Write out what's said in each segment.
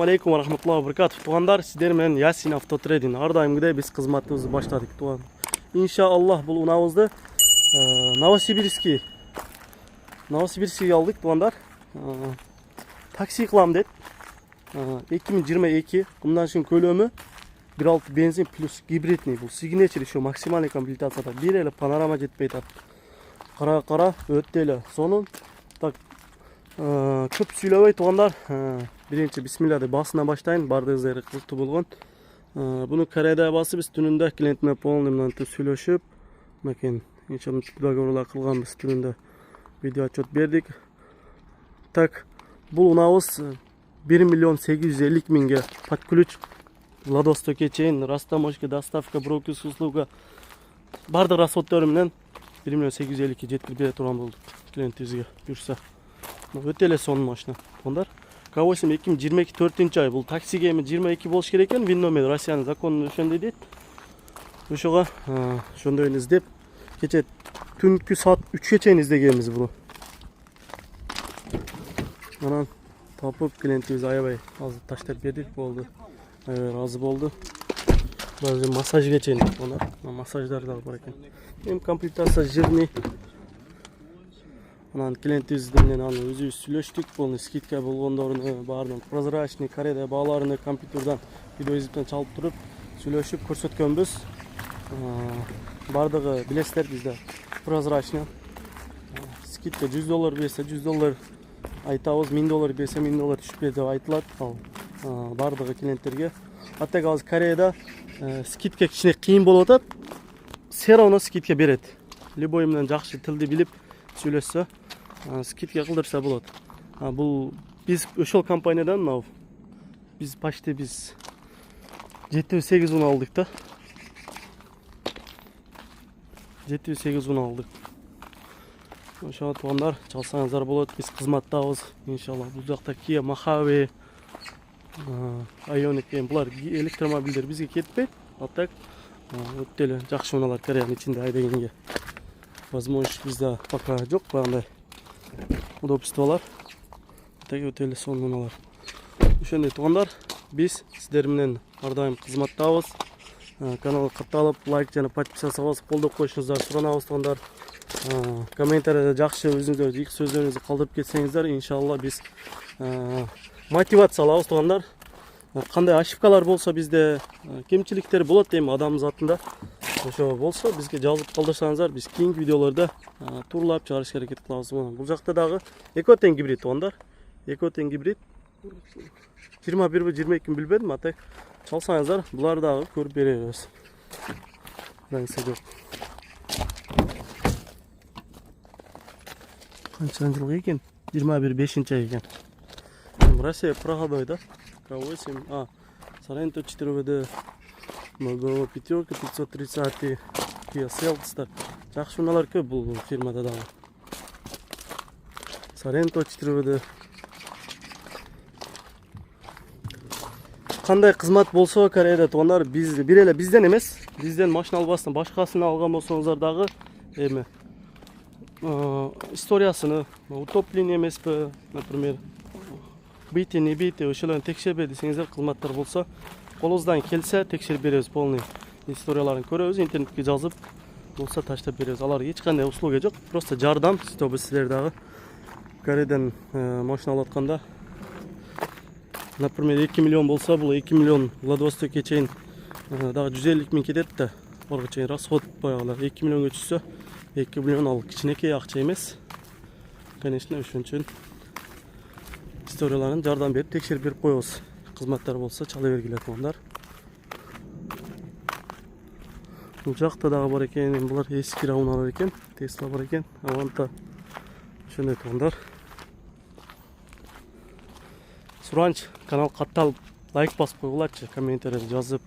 Алейкум ва рахматуллахи ва баракатух. Туғандар, сіздер мен Ясин автотрейдинг. Ар дайымгыдай біз қызматымызды баштадық. Туған. Иншаллах бұл унабызды Новосибирскіге алдық, туғандар. Такси қылам дед. 2022. Бұндан үшін көлемі 1.6 бензин плюс гибридный. Бұл сигнечер еще максимальный комплектацияда. Bir елі панорама жетпейді. Қара өттелі. Соның так көп сүйлөбөй туғандар. Birinci bismillah basına başlayın. Bardığınızları kılıklı bulgun. Bunu Kореяда basıp biz tününde klientime polnumdan söylöşüp bakın inşallah dogovorlar kılganбыз tününde video отчет berdik. Так, бұл унабыз 1.850.000 под ключ Владостокке чейин растаможка, доставка, брокерс услуга бардық расходтары менен 1.850.000 жеткирип бере турган болдук клиентибизге буюрса. Өтө эле сонун машина. Туғандар K8 2022 4-ай. Бұл таксиге 22 болуш керек екен. Винномен Россиянын закону ошондой дейт. Ошого ошондойун издеп, кече түнкү саат 3-ке чейин издегенбиз буну. Анан тапып клиентибиз аябай азыр таштап бердик болду. Разы болду. Базы массажга чейин болот. Массаждар да бар экен. Эми комплектация жирный. Анан клиентибиз менен аны өзүбүз сүйлөштүк. Бул скидка болгондорун баарын прозрачный Кореяда бааларын компьютерден видеоизиптен чалып туруп сүйлөшүп көрсөткөнбүз. Бардыгы билесиздер бизде прозрачный. Скидка $100 берсе $100 айтабыз, $1000 берсе $1000 түшүп деп айтылат. Бардыгы клиенттерге. Аттак азыр Кореяда скидка кичине кыйын болуп атат. Все равно скидка берет. Любой менен жакшы тилди билип сүйлөшсө скидка кылдырса болот. Бул биз ошол компаниядан мына биз почти 7-8 ун алдык да. 7-8 ун алдык. Ошого тугандар чалсаңыздар болот. Биз кызматтабыз иншалла. Бул жакта Kia, Mojave, Ioniq булар электромобилдер бизге кетпейт. Аттак өтө эле жакшы унаалар Кореянын ичинде айдагенге. Возможность bizde пока жоқ бағандай удобстволар. Так өтө эле сонун унаалар. Ошондой тугандар, биз сиздер менен ар дайым кызматтабыз. Каналга катталып, лайк жана подписаться басып колдоп коюшуңуздар суранабыз тугандар. Комментарийде жакшы өзүңүздөрдүн ийгилик сөздөрүңүздү калдырып кетсеңиздер, иншалла биз мотивация алабыз тугандар. Кандай ошибкалар болсо бизде кемчиликтер болот эми адам затында. Ошо болсо бизге жазып калдырсаңыздар, биз кийинки видеолордо турлап чыгарышка аракет кылабыз. Бул жакта дагы экотен гибрид тугандар. Экотен гибрид 21 бе 22 билбедим, ата чалсаңыздар, булар дагы көрүп беребиз. Разница жок. Канча жыл экен? 21-5-ай экен. Россия проходой да? К8, Sorento 4WD, Moldova пятерка 530, Kia Seltos. Жакшы унаалар көп бул фирмада дагы. Sorento 4WD. Кандай кызмат болсо Кореяда тугандар, биз бир эле бизден эмес, бизден машина албастан башкасын алган болсоңуздар дагы эми историясыны, утопление эмеспи, например, бийти не бийти ошолорду текшербе десеңиздер, кызматтар болсо колубуздан келсе текшерип беребиз, полный историяларын көрөбүз, интернетке жазып болсо таштап беребиз. Алар эч кандай услуга жок, просто жардам, чтобы силер дагы Кореядан машина алып атканда, например, 2 миллион болсо, бул 2 миллион Владивостокке чейин дагы 150.000 кетет да, барга чейин расход баягылар 2 миллионго түшсө, 2 миллион ал кичинекей акча эмес. Конечно, ошон үчүн историяларын жардам берип текшерип берип коебуз. Кызматтар болсо чала бергиле тугандар. Бул жакта дагы бар экен, булар эски рауналар экен, Tesla бар экен. Аванта ошондой тугандар. Суранч канал катталып, лайк басып койгулачы, комментарий жазып,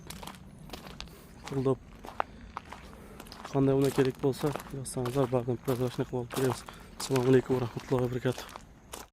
колдоп, кандай уна керек болсо, жазсаңыздар, бардым прозрачный кылып беребиз. Ассаламу алейкум ва рахматуллахи ва баракатух.